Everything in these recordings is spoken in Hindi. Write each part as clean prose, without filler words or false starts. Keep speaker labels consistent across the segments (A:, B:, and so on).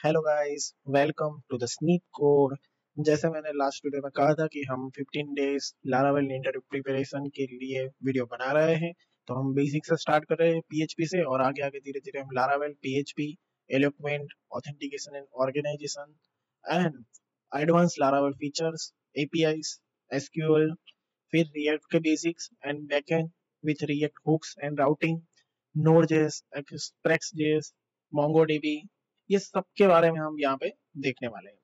A: Hello guys, welcome to the snip code. जैसे मैंने लास्ट वीडियो में कहा था कि हम 15 डेज लारावेल इंटरव्यू प्रिपरेशन के लिए वीडियो बना रहे हैं। तो हम बेसिक से स्टार्ट कर रहे हैं पीएचपी से, और आगे आगे धीरे धीरे हम Laravel, PHP, Eloquent, authentication and organisation and advance Laravel features, APIs, SQL, फिर रिएक्ट के basics and backend with React hooks and routing, Node JS, Express JS, MongoDB, ये सब के बारे में हम यहाँ पे देखने वाले हैं।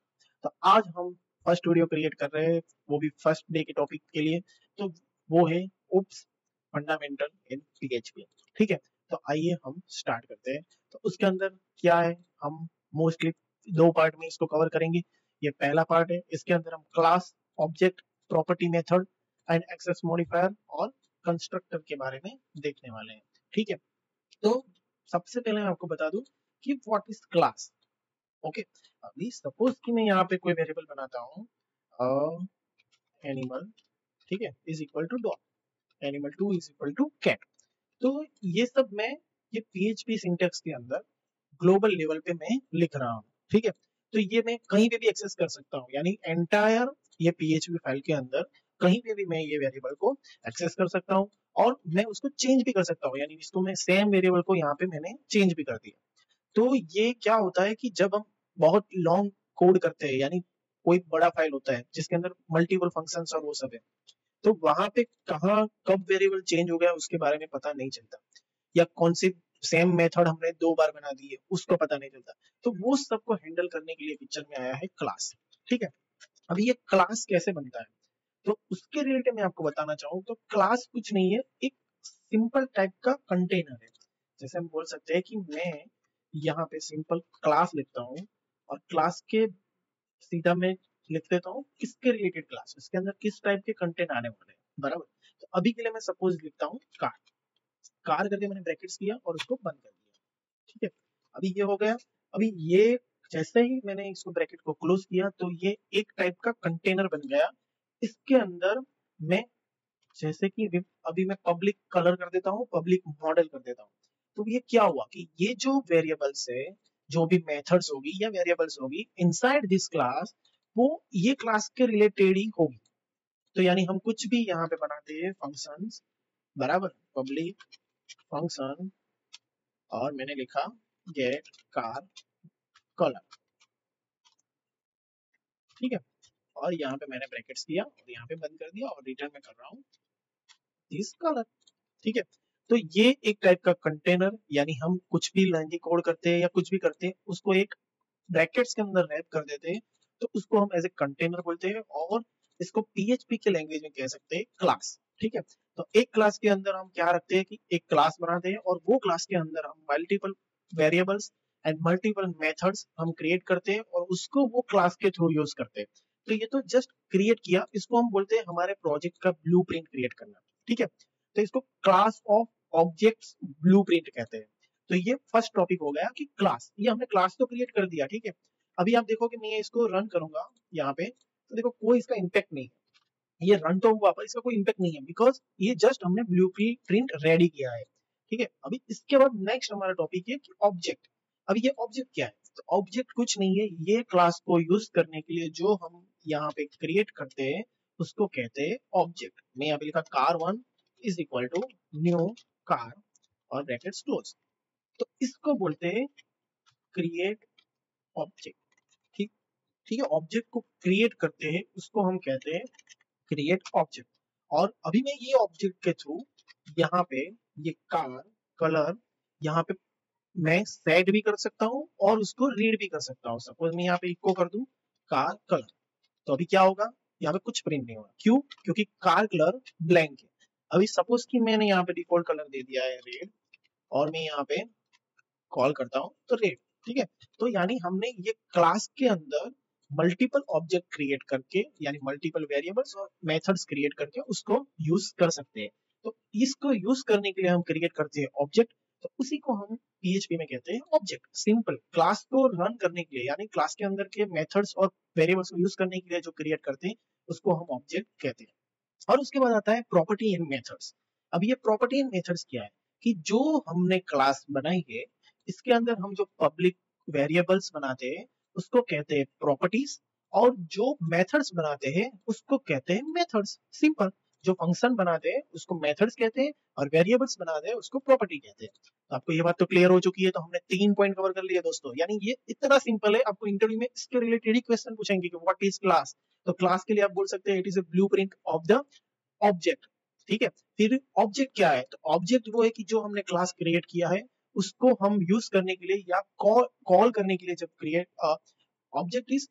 A: तो आज हम फर्स्ट वीडियो क्रिएट कर रहे हैं, वो भी फर्स्ट डे के टॉपिक के लिए। तो वो है उप्स फंडामेंटल इन पीएचपी। ठीक है, तो आइए हम स्टार्ट करते हैं। तो उसके अंदर क्या है, हम मोस्टली दो पार्ट में इसको कवर करेंगे। ये पहला पार्ट है, इसके अंदर हम class, object, property method and access modifier और कंस्ट्रक्टर के बारे में देखने वाले हैं। ठीक है, तो सबसे पहले मैं आपको बता दूं कि व्हाट इज क्लास। ओके, अभी सपोज कि मैं यहाँ पे कोई वेरिएबल बनाता हूँ, एनिमल, ठीक है, is equal to dog, animal 2 is equal to cat. तो ये सब मैं ये पीएचपी सिंटैक्स के अंदर ग्लोबल लेवल पे मैं लिख रहा हूँ। ठीक है, तो ये मैं कहीं पे भी एक्सेस कर सकता हूँ, यानी एंटायर ये पीएचपी फाइल के अंदर कहीं पे भी मैं ये वेरिएबल को एक्सेस कर सकता हूँ, और मैं उसको चेंज भी कर सकता हूँ, यानी इसको मैं सेम वेरिएबल को यहाँ पे मैंने चेंज भी कर दिया। तो ये क्या होता है कि जब हम बहुत लॉन्ग कोड करते हैं, यानी कोई बड़ा फाइल होता है जिसके अंदर मल्टीपल फंक्शंस और वो सब है, तो वहां पे कहाँ कब वेरिएबल चेंज हो गया उसके बारे में पता नहीं चलता, या कौन सी सेम मेथड हमने दो बार बना दी है उसको पता नहीं चलता। तो वो सबको हैंडल करने के लिए पिक्चर में आया है क्लास। ठीक है, अभी ये क्लास कैसे बनता है, तो उसके रिलेटेड मैं आपको बताना चाहूँ तो क्लास कुछ नहीं है, एक सिंपल टाइप का कंटेनर है। जैसे हम बोल सकते हैं कि मैं यहाँ पे सिंपल क्लास लिखता हूँ, और क्लास के सीधा मैं लिख देता हूँ किसके रिलेटेड क्लास, इसके अंदर किस टाइप के कंटेंट आने वाले हैं, बराबर। तो अभी के लिए मैं सपोज लिखता हूँ कार, कार करके मैंने ब्रैकेट्स किया और उसको बंद कर दिया। ठीक है, अभी ये हो गया। अभी ये जैसे ही मैंने इसको ब्रैकेट को क्लोज किया तो ये एक टाइप का कंटेनर बन गया। इसके अंदर मैं जैसे कि अभी मैं पब्लिक कलर कर देता हूँ, पब्लिक मॉडल कर देता हूँ। तो ये क्या हुआ कि ये जो वेरिएबल्स है, जो भी मेथड्स होगी या वेरिएबल्स होगी इनसाइड दिस क्लास, वो ये क्लास के रिलेटेड ही होगी। तो यानी हम कुछ भी यहाँ पे बनाते हैं फंक्शंस, बराबर, पब्लिक फंक्शन, और मैंने लिखा गेट कार कलर। ठीक है, और यहाँ पे मैंने ब्रैकेट्स किया और यहाँ पे बंद कर दिया, और रिटर्न में कर रहा हूँ दिस कलर। ठीक है, तो ये एक टाइप का कंटेनर, यानी हम कुछ भी लेंगी कोड करते हैं या कुछ भी करते हैं उसको एक ब्रैकेट्स के अंदर रैप कर देते हैं, तो उसको हम एज ए कंटेनर बोलते हैं, और इसको पीएचपी के लैंग्वेज में कह सकते हैं क्लास। ठीक है, तो एक क्लास के अंदर हम क्या रखते हैं कि एक क्लास बनाते हैं, और वो क्लास के अंदर हम multiple variables and multiple methods हम क्रिएट करते हैं, और उसको वो क्लास के थ्रू यूज करते हैं। तो ये तो जस्ट क्रिएट किया, इसको हम बोलते हैं हमारे प्रोजेक्ट का ब्लूप्रिंट क्रिएट करना। ठीक है, तो इसको क्लास ऑफ ऑब्जेक्ट्स ब्लूप्रिंट कहते हैं। तो ये फर्स्ट टॉपिक हो गया कि क्लास, ये हमने क्लास तो क्रिएट कर दिया। ठीक है, अभी आप देखो कि मैं इसको रन करूंगा यहाँ पे, तो देखो कोई इसका इम्पैक्ट नहीं है, ये रन तो हुआ पर इसका कोई इम्पैक्ट नहीं है, बिकॉज ये जस्ट हमने ब्लूप्रिंट रेडी किया है। ठीक है, अभी इसके बाद नेक्स्ट हमारा टॉपिक है कि ऑब्जेक्ट। अभी ये ऑब्जेक्ट क्या है, तो ऑब्जेक्ट कुछ नहीं है, ये क्लास को यूज करने के लिए जो हम यहाँ पे क्रिएट करते हैं उसको कहते हैं ऑब्जेक्ट। मैं यहाँ पे लिखा car1 is equal to new car और ब्रैकेट्स क्लोज। तो इसको बोलते हैं क्रिएट ऑब्जेक्ट। ठीक, ठीक है, ऑब्जेक्ट को क्रिएट करते हैं उसको हम कहते हैं क्रिएट ऑब्जेक्ट। और अभी मैं ये ऑब्जेक्ट के थ्रू यहाँ पे ये कार कलर यहाँ पे मैं सेट भी कर सकता हूँ और उसको रीड भी कर सकता हूँ। सपोज मैं यहाँ पे इको कर दूं कार कलर, तो अभी क्या होगा, यहाँ पे कुछ प्रिंट नहीं होगा। क्यों, क्योंकि कार कलर ब्लैंक है। अभी सपोज कि मैंने यहाँ पे डिफॉल्ट कलर दे दिया है रेड, और मैं यहाँ पे कॉल करता हूँ तो रेड। ठीक है, तो यानी हमने ये क्लास के अंदर मल्टीपल ऑब्जेक्ट क्रिएट करके, यानी मल्टीपल वेरिएबल्स और मेथड्स क्रिएट करके उसको यूज कर सकते हैं। तो इसको यूज करने के लिए हम क्रिएट करते हैं ऑब्जेक्ट, तो उसी को हम पीएचपी में कहते हैं ऑब्जेक्ट। सिंपल, क्लास को रन करने के लिए, यानी क्लास के अंदर के मेथड्स और वेरिएबल्स को यूज करने के लिए जो क्रिएट करते हैं उसको हम ऑब्जेक्ट कहते हैं। और उसके बाद आता है प्रॉपर्टी एंड मेथड्स। अब ये प्रॉपर्टी एंड मेथड्स क्या है कि जो हमने क्लास बनाई है इसके अंदर हम जो पब्लिक वेरिएबल्स बनाते हैं उसको कहते हैं प्रॉपर्टीज, और जो मेथड्स बनाते हैं उसको कहते हैं मेथड्स। सिंपल। जो फंक्शन बनाते हैं उसको मेथड्स कहते हैं और वेरिएबल्स बनाते हैं उसको प्रॉपर्टी कहते हैं। तो आपको ये बात तो क्लियर हो चुकी है। तो हमने 3 पॉइंट कवर कर लिए दोस्तों, यानी ये इतना सिंपल है। आपको इंटरव्यू में इसके रिलेटेड ही क्वेश्चन पूछेंगे कि व्हाट इज क्लास। तो क्लास के लिए आप बोल सकते हैं it is a blueprint of the object. ठीक है। फिर ऑब्जेक्ट क्या है? तो ऑब्जेक्ट वो है कि जो हमने क्लास क्रिएट किया है उसको हम यूज करने के लिए या कॉल करने के लिए, जब create object is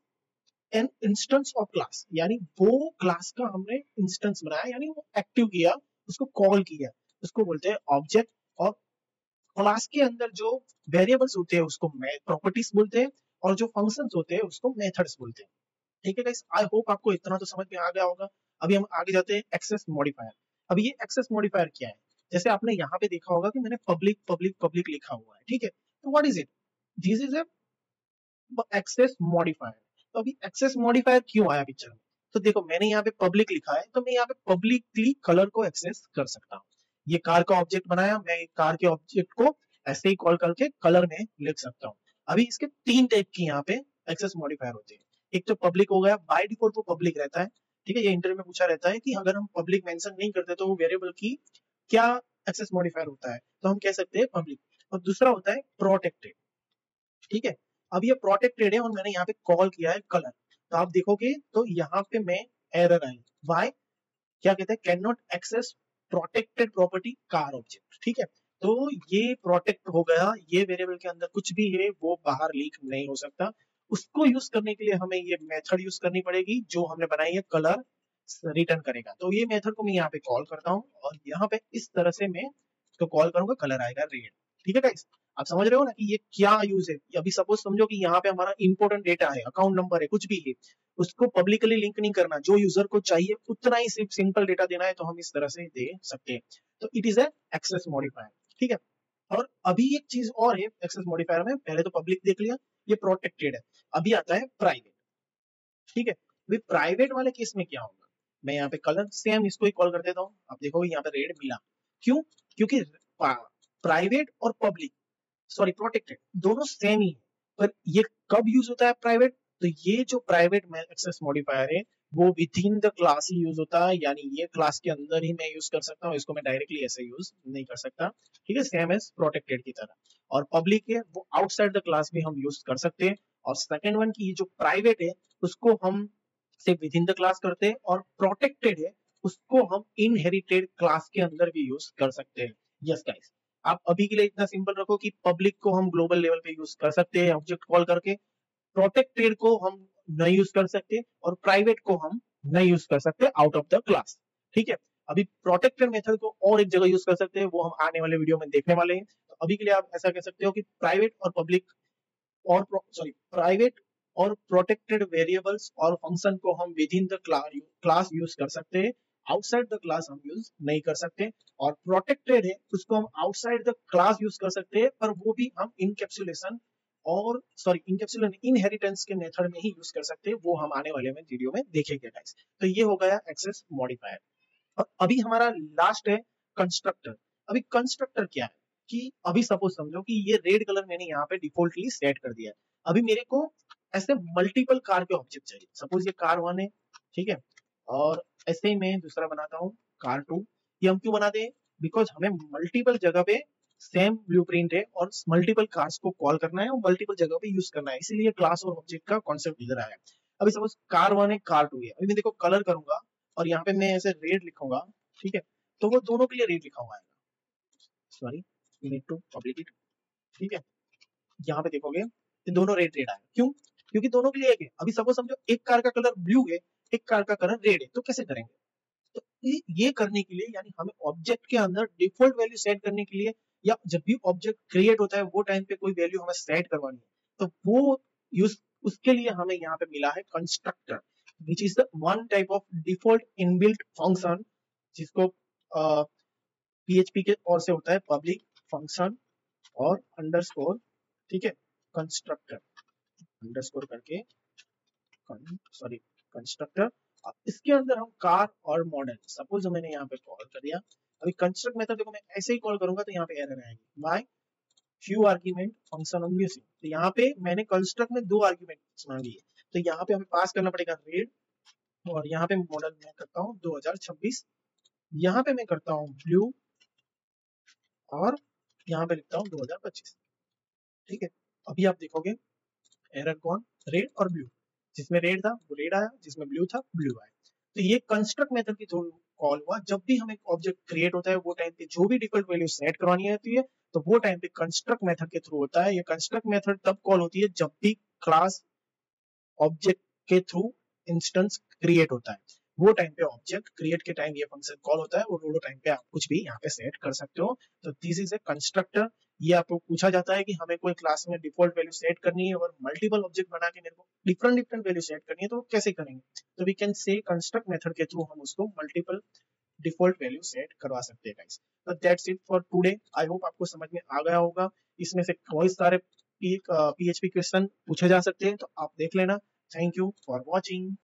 A: an instance of class, यानी वो क्लास का हमने इंस्टेंस बनाया, यानी वो एक्टिव किया, उसको कॉल किया, उसको बोलते हैं ऑब्जेक्ट। और क्लास के अंदर जो वेरिएबल्स होते हैं उसको प्रॉपर्टीज बोलते हैं, और जो फंक्शंस होते हैं उसको मेथड्स बोलते हैं। ठीक है गाइस, आई होप आपको इतना तो समझ में आ गया होगा। अभी हम आगे जाते हैं एक्सेस मॉडिफायर। अब ये एक्सेस मॉडिफायर क्या है? जैसे आपने यहाँ पे देखा होगा कि मैंने पब्लिक पब्लिक पब्लिक लिखा हुआ है। ठीक है, तो what is it? This is access modifier. तो अभी एक्सेस मॉडिफायर क्यों आया पिक्चर में? तो देखो, मैंने यहाँ पे पब्लिक लिखा है तो मैं यहाँ पे पब्लिकली कलर को एक्सेस कर सकता हूँ। ये कार का ऑब्जेक्ट बनाया, मैं कार के ऑब्जेक्ट को ऐसे ही कॉल करके कलर में लिख सकता हूँ। अभी इसके 3 टाइप की यहाँ पे एक्सेस मॉडिफायर होते हैं। एक तो पब्लिक हो गया, बाय डिफॉल्ट वो पब्लिक रहता है। ठीक है, ये इंटरव्यू में पूछा रहता है कि अगर हम पब्लिक मेंशन नहीं करते तो वो वेरिएबल की क्या एक्सेस मॉडिफायर होता है, तो हम कह सकते हैं पब्लिक। और दूसरा होता है प्रोटेक्टेड। ठीक है, अब ये प्रोटेक्टेड है और मैंने यहाँ पे कॉल किया है कलर। तो आप देखोगे तो यहाँ पे मैं एरर आई। वाई? क्या कहते हैं? Can not access protected property car object. ठीक है, तो ये प्रोटेक्ट हो गया, ये वेरिएबल के अंदर कुछ भी है वो बाहर लीक नहीं हो सकता। उसको यूज करने के लिए हमें ये मेथड यूज करनी पड़ेगी जो हमने बनाई है, कलर रिटर्न करेगा। तो ये मेथड को मैं यहाँ पे कॉल करता हूँ और यहाँ पे इस तरह से मैं इसको कॉल करूंगा, कलर आएगा रेड। ठीक है गाइस, आप समझ रहे हो ना कि ये क्या यूज है? अभी सपोज समझो कि यहाँ पे हमारा इंपॉर्टेंट डेटा है, अकाउंट नंबर है, कुछ भी है, उसको पब्लिकली लिंक नहीं करना, जो यूजर को चाहिए उतना ही सिर्फ सिंपल डेटा देना है, तो हम इस तरह से दे सकते हैं। तो it is a access modifier. ठीक है, और अभी एक चीज और है एक्सेस मॉडिफायर में। पहले तो पब्लिक देख लिया, ये प्रोटेक्टेड है। अभी आता है प्राइवेट। ठीक है, अभी प्राइवेट वाले केस में क्या होगा? मैं यहाँ पे कलर सेम इसको ही कॉल कर देता हूँ। आप देखोगे यहाँ पे रेड मिला। क्यों? क्योंकि प्राइवेट और पब्लिक, सॉरी प्रोटेक्टेड, दोनों सेम ही है। पर ये कब यूज होता है प्राइवेट? तो ये जो प्राइवेट में एक्सेस मॉडिफायर है वो with in the class he use होता है, यानी ये क्लास के अंदर ही मैं यूज कर सकता हूँ, इसको मैं डायरेक्टली ऐसे यूज नहीं कर सकता। ठीक है, सेम एज प्रोटेक्टेड की तरह। और पब्लिक है वो आउटसाइड द क्लास भी हम यूज कर सकते हैं। और सेकेंड वन की जो प्राइवेट है उसको हम सिर्फ विद इन द क्लास करते हैं, और प्रोटेक्टेड है उसको हम इनहेरिटेड क्लास के अंदर भी यूज कर सकते हैं। यस गाइस, आप अभी के लिए इतना सिंपल रखो कि पब्लिक को हम ग्लोबल लेवल पे यूज कर सकते हैं ऑब्जेक्ट कॉल करके, प्रोटेक्टेड को हम नहीं यूज कर सकते, और प्राइवेट को हम नहीं यूज कर सकते आउट ऑफ द क्लास। ठीक है, अभी प्रोटेक्टेड मेथड को और एक जगह यूज कर सकते हैं, वो हम आने वाले वीडियो में देखने वाले हैं। तो अभी के लिए आप ऐसा कह सकते हो कि प्राइवेट और पब्लिक और सॉरी प्राइवेट और प्रोटेक्टेड वेरिएबल्स और फंक्शन को हम with in the class use कर सकते हैं, आउटसाइड द क्लास हम यूज नहीं कर सकते। और प्रोटेक्टेड है उसको हम आउटसाइड द क्लास यूज कर सकते हैं, पर वो भी हम इनकैप्सुलेशन और सॉरी इनकैप्सुलेशन इनहेरिटेंस के मेथड में ही यूज कर सकते हैं, वो हम आने वाले में वीडियो में देखेंगे गाइस। तो ये हो गया एक्सेस मॉडिफायर। और अभी हमारा लास्ट है कंस्ट्रक्टर। अभी कंस्ट्रक्टर क्या है कि अभी सपोज समझो कि ये रेड कलर मैंने यहाँ पे डिफॉल्टली सेट कर दिया है। अभी मेरे को ऐसे मल्टीपल कार के ऑब्जेक्ट चाहिए। सपोज ये कार 1 है, ठीक है, और ऐसे ही मैं दूसरा बनाता हूँ कार 2। ये हम क्यों बनाते हैं? बिकॉज हमें मल्टीपल जगह पे सेम ब्लूप्रिंट है और मल्टीपल कार्स को कॉल करना है और मल्टीपल जगह पे यूज करना है, इसीलिए क्लास और ऑब्जेक्ट का कॉन्सेप्ट इधर आया है। अभी सपोज कार 1 है, कार 2 है, अभी मैं देखो कलर करूंगा और यहाँ पे मैं ऐसे रेड लिखूंगा। ठीक है, तो वो दोनों के लिए रेड लिखा हुआ है। Sorry, need to public it. ठीक है, यहाँ पे देखोगे ये दोनों रेड रेड आएगा। क्यों? क्योंकि दोनों के लिए एक है। अभी सपोज समझो एक कार का कलर ब्लू है, एक कार का कलर रेड है, तो कैसे करेंगे? तो ये करने के लिए, यानी हमें ऑब्जेक्ट के अंदर डिफॉल्ट वैल्यू सेट करने के लिए, या जब भी ऑब्जेक्ट क्रिएट होता है वो टाइम पे कोई वैल्यू हमें सेट करवानी है, तो वो यूज उसके लिए हमें यहाँ पे मिला है constructor, which is the one type of default inbuilt function, जिसको पीएचपी के ओर से होता है पब्लिक फंक्शन और अंडरस्कोर। ठीक है, कंस्ट्रक्टर अंडरस्कोर करके सॉरी कंस्ट्रक्टर। इसके अंदर हम कार और मॉडल, सपोज मैंने यहाँ पे कॉल कर दिया। अभी कंस्ट्रक्ट मेथड देखो मैं ऐसे ही कॉल करूंगा तो यहाँ पे एरर आएगी। Why? few argument function on using। तो यहाँ पे मैंने कंस्ट्रक्ट में 2 आर्ग्यूमेंट्स मांगी है, तो यहाँ पे हमें पास करना पड़ेगा रेड, और यहाँ पे मॉडल मैं करता हूँ 2026, यहाँ पे मैं करता हूँ ब्लू, और यहाँ पे लिखता हूँ 2025। ठीक है, अभी आप देखोगे एरर कौन, रेड और ब्लू, जिसमें रेड था वो रेड आया, जिसमें ब्लू था ब्लू आया। तो ये कंस्ट्रक्ट मेथड के थ्रू कॉल हुआ। जब भी हमें ऑब्जेक्ट क्रिएट होता है वो टाइम पे जो भी डिफॉल्ट वैल्यू सेट करवानी होती है तो वो टाइम पे कंस्ट्रक्ट मेथड के थ्रू होता है। ये कंस्ट्रक्ट मेथड तब कॉल होती है जब भी क्लास ऑब्जेक्ट के थ्रू इंस्टेंस क्रिएट होता है, वो टाइम पे ऑब्जेक्ट क्रिएट के टाइम ये फंक्शन कॉल होता है, और वो टाइम पे आप कुछ भी यहाँ पे सेट कर सकते हो। तो दिस इज ए कंस्ट्रक्टर। ये आपको पूछा जाता है कि हमें कोई क्लास में डिफॉल्ट वैल्यू सेट करनी है और मल्टीपल ऑब्जेक्ट बना के मेरे को डिफरेंट डिफरेंट वैल्यू सेट करनी है, तो वो कैसे करेंगे। तो we can say construct method के थ्रू हम उसको मल्टीपल डिफॉल्ट वैल्यू सेट करवा सकते हैं गाइस। तो that's it for today. I hope आपको समझ में आ गया होगा। इसमें से बहुत सारे PHP क्वेश्चन पूछे जा सकते हैं, तो आप देख लेना। Thank you for watching.